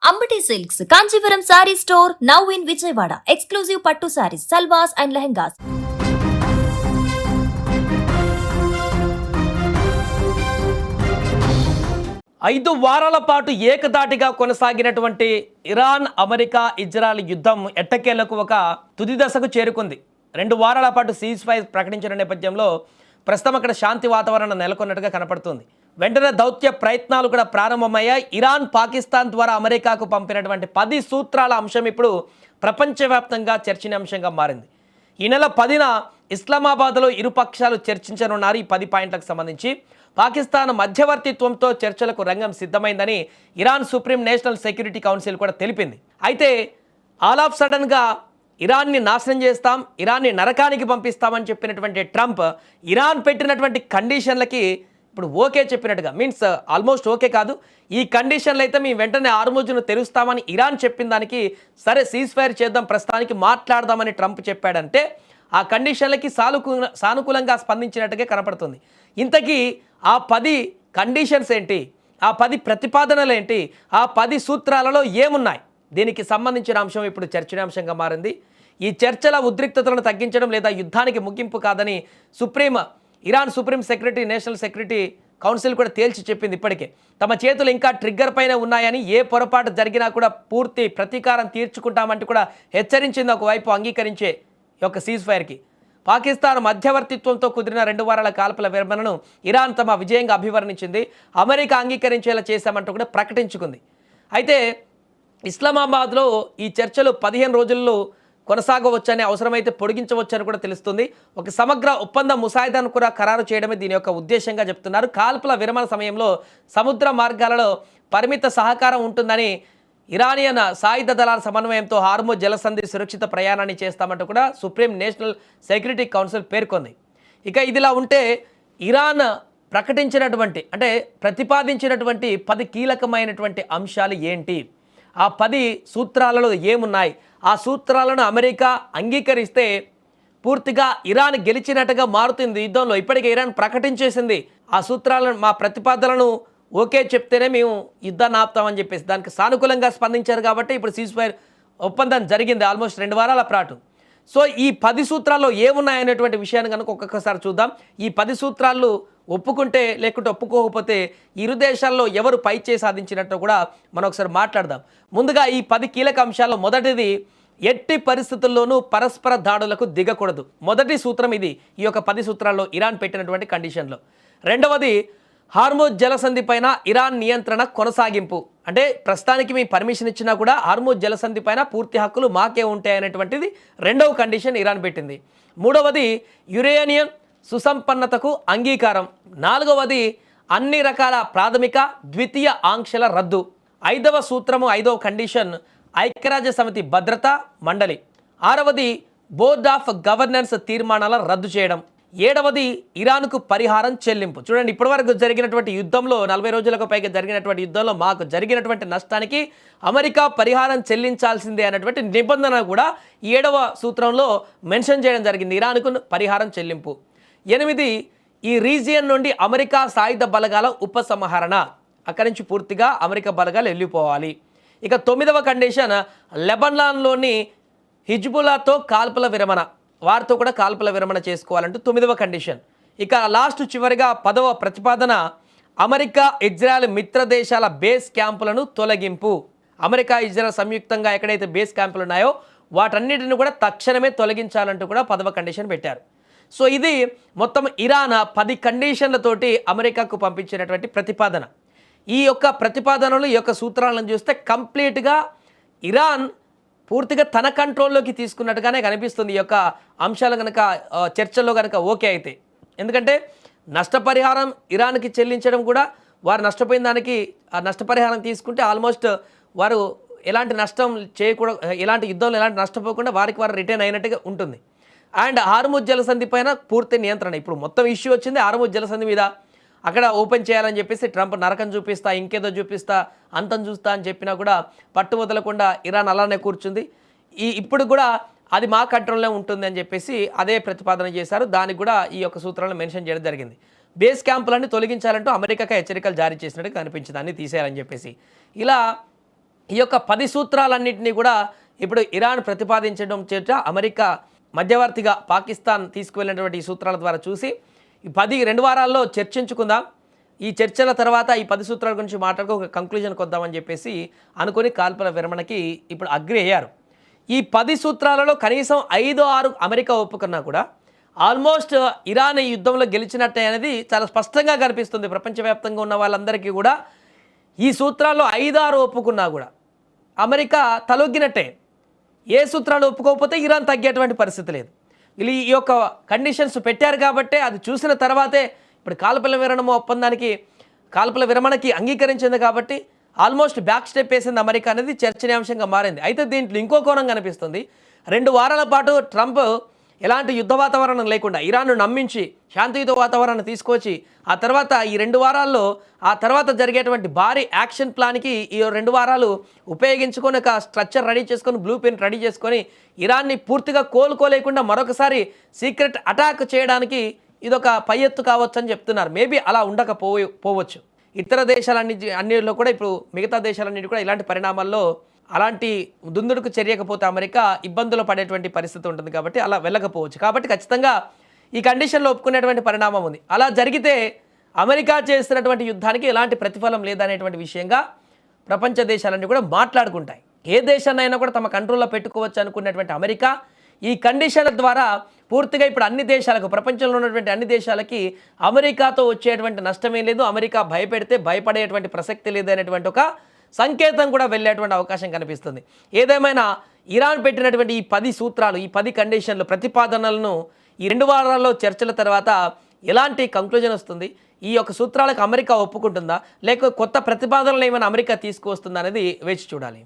Ambati silks Kanchipuram sorry store now in Vijayawada. Exclusive పట్టు saris, సల్వాస్ and lehengas. 5 వారాల పాటు ఏకదాటిగా కొనసాగినటువంటి ఇరాన్, అమెరికా, ఇజ్రాయెల్ యుద్ధం ఎట్టకేలకు ఒక తుది దశకు చేరుకుంది. 2 వారాల పాటు సీజ్ ఫైర్ ప్రకటించిన నేపథ్యంలో ప్రస్తుతం అక్కడ శాంతి వాతావరణం నెలకొన్నట్టుగా కనపడుతుంది. వెంటనే దౌత్య ప్రయత్నాలు కూడా ప్రారంభమయ్యాయి. ఇరాన్, పాకిస్తాన్ ద్వారా అమెరికాకు పంపినటువంటి 10 సూత్రాల అంశం ఇప్పుడు ప్రపంచవ్యాప్తంగా చర్చనీయాంశంగా మారింది. ఈ నెల 10న ఇస్లామాబాద్లో ఇరు పక్షాలు చర్చించనున్నారు. ఈ 10 పాయింట్లకు సంబంధించి పాకిస్తాన్ మధ్యవర్తిత్వంతో చర్చలకు రంగం సిద్ధమైందని Iran supreme national security council కూడా తెలిపింది. అయితే ఆల్ ఆఫ్ సడన్గా ఇరాన్ని నాశనం చేస్తాం, ఇరాన్ని నరకానికి పంపిస్తామని చెప్పినటువంటి ట్రంప్ ఇరాన్ పెట్టినటువంటి కండిషన్లకి ఇప్పుడు ఓకే చెప్పినట్టుగా, మీన్స్ ఆల్మోస్ట్ ఓకే కాదు, ఈ కండిషన్లు అయితే మేము వెంటనే హార్ముజ్ను తెరుస్తామని ఇరాన్ చెప్పిన దానికి సరే సీజ్ ఫైర్ చేద్దాం, ప్రస్తుతానికి మాట్లాడదామని ట్రంప్ చెప్పాడంటే ఆ కండిషన్లకి సానుకూలంగా స్పందించినట్టుగా కనపడుతుంది. ఇంతకీ ఆ 10 కండిషన్స్ ఏంటి, ఆ 10 ప్రతిపాదనలు ఏంటి, ఆ 10 సూత్రాలలో ఏమున్నాయి, దీనికి సంబంధించిన అంశం ఇప్పుడు చర్చనీయాంశంగా మారింది. ఈ చర్చల ఉద్రిక్తతలను తగ్గించడం లేదా యుద్ధానికి ముగింపు కాదని Iran supreme secretary national security council కూడా తేల్చి చెప్పింది. ఇప్పటికే తమ చేతులు ఇంకా ట్రిగ్గర్ పైన ఉన్నాయని, ఏ పొరపాటు జరిగినా కూడా పూర్తి ప్రతీకారం తీర్చుకుంటామంటూ కూడా హెచ్చరించింది. ఒకవైపు అంగీకరించే ఈ యొక్క సీజ్ ఫైర్కి పాకిస్తాన్ మధ్యవర్తిత్వంతో కుదిరిన 2 వారాల కాల్పుల విరమణను ఇరాన్ తమ విజయంగా అభివర్ణించింది. అమెరికా అంగీకరించేలా చేశామంటూ కూడా ప్రకటించుకుంది. అయితే ఇస్లామాబాద్లో ఈ చర్చలు 15 రోజుల్లో కొనసాగవచ్చని, అవసరమైతే పొడిగించవచ్చని కూడా తెలుస్తుంది. ఒక సమగ్ర ఒప్పంద ముసాయిదాను కూడా ఖరారు చేయడమే దీని యొక్క ఉద్దేశంగా చెప్తున్నారు. కాల్పుల విరమణ సమయంలో సముద్ర మార్గాలలో పరిమిత సహకారం ఉంటుందని, ఇరానియన్ సాయుధ దళాల సమన్వయంతో హార్ముజ్ జలసంధి సురక్షిత ప్రయాణాన్ని చేస్తామంటూ కూడా సుప్రీం నేషనల్ సెక్యూరిటీ కౌన్సిల్ పేర్కొంది. ఇక ఇదిలా ఉంటే ఇరాన్ ప్రకటించినటువంటి, అంటే ప్రతిపాదించినటువంటి 10 కీలకమైనటువంటి అంశాలు ఏంటి, ఆ 10 సూత్రాలలో ఏమున్నాయి, ఆ సూత్రాలను అమెరికా అంగీకరిస్తే పూర్తిగా ఇరాన్ గెలిచినట్టుగా మారుతుంది యుద్ధంలో. ఇప్పటికే ఇరాన్ ప్రకటించేసింది ఆ సూత్రాలను, మా ప్రతిపాదనలను ఓకే చెప్తేనే మేము యుద్ధాన్ని ఆపుతామని చెప్పేసి దానికి సానుకూలంగా స్పందించారు. కాబట్టి ఇప్పుడు సీజ్ ఫైర్ ఒప్పందం జరిగింది ఆల్మోస్ట్ 2 వారాల పాటు. సో ఈ 10 సూత్రాల్లో ఏమున్నాయనేటువంటి విషయాన్ని కనుక ఒక్కొక్కసారి చూద్దాం. ఈ 10 సూత్రాలు ఒప్పుకుంటే లేకుంటే ఒప్పుకోకపోతే ఇరు దేశాల్లో ఎవరు పై చేయి సాధించినట్టు కూడా మనం ఒకసారి మాట్లాడదాం. ముందుగా ఈ 10 కీలక అంశాల్లో మొదటిది, ఎట్టి పరిస్థితుల్లోనూ పరస్పర దాడులకు దిగకూడదు. మొదటి సూత్రం ఇది, ఈ యొక్క 10 సూత్రాల్లో ఇరాన్ పెట్టినటువంటి కండిషన్లో. రెండవది, హార్ముజ్ జలసంధి పైన ఇరాన్ నియంత్రణ కొనసాగింపు. అంటే ప్రస్తుతానికి మీ పర్మిషన్ ఇచ్చినా కూడా హార్ముజ్ జలసంధి పైన పూర్తి హక్కులు మాకే ఉంటాయి అనేటువంటిది రెండవ కండిషన్ ఇరాన్ పెట్టింది. మూడవది, యురేనియం సుసంపన్నతకు అంగీకారం. నాలుగవది, అన్ని రకాల ప్రాథమిక ద్వితీయ ఆంక్షల రద్దు. 5వ సూత్రము, 5వ కండిషన్, ఐక్యరాజ్య సమితి భద్రతా మండలి. 6వది, బోర్డ్ ఆఫ్ గవర్నెన్స్ తీర్మానాల రద్దు చేయడం. 7వది, ఇరాన్కు పరిహారం చెల్లింపు. చూడండి, ఇప్పటివరకు జరిగినటువంటి యుద్ధంలో 40 రోజులకు పైగా జరిగినటువంటి యుద్ధంలో మాకు జరిగినటువంటి నష్టానికి అమెరికా పరిహారం చెల్లించాల్సిందే అనేటువంటి నిబంధన కూడా 7వ సూత్రంలో మెన్షన్ చేయడం జరిగింది, ఇరాన్కు పరిహారం చెల్లింపు. 8, ఈ రీజియన్ నుండి అమెరికా సాయుధ బలగాల ఉపసంహరణ, అక్కడి నుంచి పూర్తిగా అమెరికా బలగాలు వెళ్ళిపోవాలి. ఇక 9వ కండిషన్, లెబనాన్లోని హిజ్బుల్లాతో కాల్పుల విరమణ, వారితో కూడా కాల్పుల విరమణ చేసుకోవాలంటూ 9వ కండిషన్. ఇక లాస్ట్ చివరిగా 10వ ప్రతిపాదన, అమెరికా ఇజ్రాయెల్ మిత్ర దేశాల బేస్ క్యాంపులను తొలగింపు. అమెరికా ఇజ్రాయెల్ సంయుక్తంగా ఎక్కడైతే బేస్ క్యాంపులు ఉన్నాయో వాటన్నిటిని కూడా తక్షణమే తొలగించాలంటూ కూడా 10వ కండిషన్ పెట్టారు. సో ఇది మొత్తం ఇరాన్ 10 కండిషన్లతోటి అమెరికాకు పంపించినటువంటి ప్రతిపాదన. ఈ యొక్క ప్రతిపాదనలు, ఈ యొక్క సూత్రాలను చూస్తే కంప్లీట్గా ఇరాన్ పూర్తిగా తన కంట్రోల్లోకి తీసుకున్నట్టుగానే కనిపిస్తుంది ఈ యొక్క అంశాలు కనుక చర్చల్లో కనుక ఓకే అయితే. ఎందుకంటే నష్టపరిహారం ఇరాన్కి చెల్లించడం కూడా, వారు నష్టపోయిన దానికి ఆ నష్టపరిహారం తీసుకుంటే ఆల్మోస్ట్ వారు ఎలాంటి నష్టం చేయకూడదు, ఎలాంటి యుద్ధంలో ఎలాంటి నష్టపోకుండా వారికి వారు రిటర్న్ అయినట్టుగా ఉంటుంది. అండ్ హార్ముజ్ జలసంధి పైన పూర్తి నియంత్రణ. ఇప్పుడు మొత్తం ఇష్యూ వచ్చింది హార్ముజ్ జలసంధి మీద, అక్కడ ఓపెన్ చేయాలని చెప్పేసి ట్రంప్ నరకం చూపిస్తా, ఇంకేదో చూపిస్తా, అంతం చూస్తా అని చెప్పినా కూడా పట్టు వదలకుండా ఇరాన్ అలానే కూర్చుంది. ఇప్పుడు కూడా అది మా కంట్రోల్లో ఉంటుంది అని చెప్పేసి అదే ప్రతిపాదన చేశారు. దానికి కూడా ఈ యొక్క సూత్రాలను మెన్షన్ చేయడం జరిగింది. బేస్ క్యాంపులన్నీ తొలగించాలంటూ అమెరికాకి హెచ్చరికలు జారీ చేసినట్టు కనిపించింది, అన్ని తీసేయాలని చెప్పేసి. ఇలా ఈ యొక్క 10 సూత్రాలన్నింటినీ కూడా ఇప్పుడు ఇరాన్ ప్రతిపాదించడం చేత అమెరికా మధ్యవర్తిగా పాకిస్తాన్ తీసుకువెళ్ళినటువంటి ఈ సూత్రాల ద్వారా చూసి ఈ 2 వారాల్లో చర్చించుకుందాం, ఈ చర్చల తర్వాత ఈ 10 సూత్రాల గురించి మాట్లాడుకో ఒక కంక్లూజన్కి వద్దామని చెప్పేసి అనుకుని కాల్పుల విరమణకి ఇప్పుడు అగ్రి అయ్యారు. ఈ 10 సూత్రాలలో కనీసం 5-6 అమెరికా ఒప్పుకున్నా కూడా ఆల్మోస్ట్ ఇరాన్ ఈ యుద్ధంలో గెలిచినట్టే అనేది చాలా స్పష్టంగా కనిపిస్తుంది. ప్రపంచవ్యాప్తంగా ఉన్న వాళ్ళందరికీ కూడా ఈ సూత్రాల్లో 5-6 ఒప్పుకున్నా కూడా అమెరికా తలొగ్గినట్టే. ఏ సూత్రాలు ఒప్పుకోకపోతే ఇరాన్ తగ్గేటువంటి పరిస్థితి లేదు. వీళ్ళు ఈ యొక్క కండిషన్స్ పెట్టారు కాబట్టే అది చూసిన తర్వాతే ఇప్పుడు కాల్పుల విరమణకి అంగీకరించింది కాబట్టి ఆల్మోస్ట్ బ్యాక్ స్టెప్ వేసింది అమెరికా అనేది చర్చనీయాంశంగా మారింది. అయితే దీంట్లో ఇంకో కోణం కనిపిస్తుంది. 2 వారాల పాటు ట్రంప్ ఎలాంటి యుద్ధ వాతావరణం లేకుండా ఇరాన్ను నమ్మించి శాంతియుత వాతావరణాన్ని తీసుకొచ్చి ఆ తర్వాత ఈ 2 వారాల్లో ఆ తర్వాత జరిగేటువంటి భారీ యాక్షన్ ప్లాన్కి ఈ 2 వారాలు ఉపయోగించుకొని ఒక స్ట్రక్చర్ రెడీ చేసుకొని బ్లూ ప్రింట్ రెడీ చేసుకొని ఇరాన్ని పూర్తిగా కోలుకోలేకుండా మరొకసారి సీక్రెట్ అటాక్ చేయడానికి ఇదొక పై ఎత్తు కావచ్చు అని చెప్తున్నారు. మేబీ అలా ఉండకపోవచ్చు. ఇతర అన్నిలో కూడా ఇప్పుడు మిగతా దేశాలన్నిటి కూడా ఇలాంటి పరిణామాల్లో అలాంటి దుందుడుకు చర్యకపోతే అమెరికా ఇబ్బందులు పడేటువంటి పరిస్థితి ఉంటుంది కాబట్టి అలా వెళ్ళకపోవచ్చు. కాబట్టి ఖచ్చితంగా ఈ కండిషన్లో ఒప్పుకునేటువంటి పరిణామం ఉంది. అలా జరిగితే అమెరికా చేస్తున్నటువంటి యుద్ధానికి ఎలాంటి ప్రతిఫలం లేదనేటువంటి విషయంగా ప్రపంచ దేశాలన్నీ కూడా మాట్లాడుకుంటాయి. ఏ దేశాన్నైనా కూడా తమ కంట్రోల్లో పెట్టుకోవచ్చు అనుకున్నటువంటి అమెరికా ఈ కండిషన్ల ద్వారా పూర్తిగా ఇప్పుడు అన్ని దేశాలకు, ప్రపంచంలో ఉన్నటువంటి అన్ని దేశాలకి అమెరికాతో వచ్చేటువంటి నష్టమే లేదు, అమెరికా భయపెడితే భయపడేటువంటి ప్రసక్తి లేదు అనేటువంటి ఒక సంకేతం కూడా వెళ్ళేటువంటి అవకాశం కనిపిస్తుంది. ఏదేమైనా ఇరాన్ పెట్టినటువంటి ఈ 10 సూత్రాలు, ఈ 10 కండిషన్లు, ప్రతిపాదనలను ఈ 2 వారాల్లో చర్చల తర్వాత ఎలాంటి కంక్లూజన్ వస్తుంది, ఈ యొక్క సూత్రాలకు అమెరికా ఒప్పుకుంటుందా లేక కొత్త ప్రతిపాదనలు ఏమైనా అమెరికా తీసుకువస్తుందా అనేది వేచి చూడాలి.